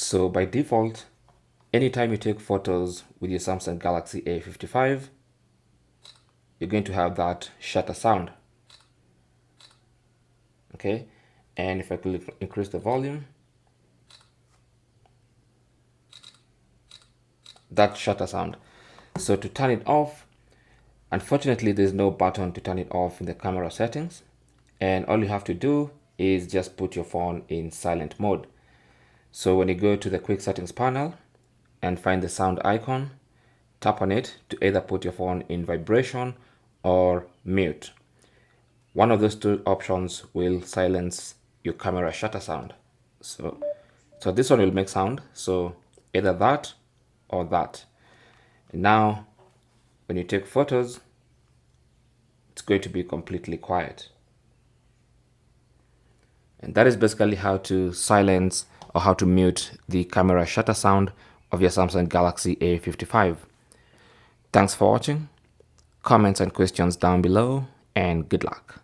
So by default, anytime you take photos with your Samsung Galaxy A55, you're going to have that shutter sound. Okay, and if I could increase the volume, that shutter sound. So to turn it off, unfortunately there's no button to turn it off in the camera settings, and all you have to do is just put your phone in silent mode. So when you go to the quick settings panel and find the sound icon, tap on it to either put your phone in vibration or mute. One of those two options will silence your camera shutter sound. So this one will make sound, so either that or that. And now when you take photos, it's going to be completely quiet. And that is basically how to silence or how to mute the camera shutter sound of your Samsung Galaxy A55. Thanks for watching. Comments and questions down below, and good luck.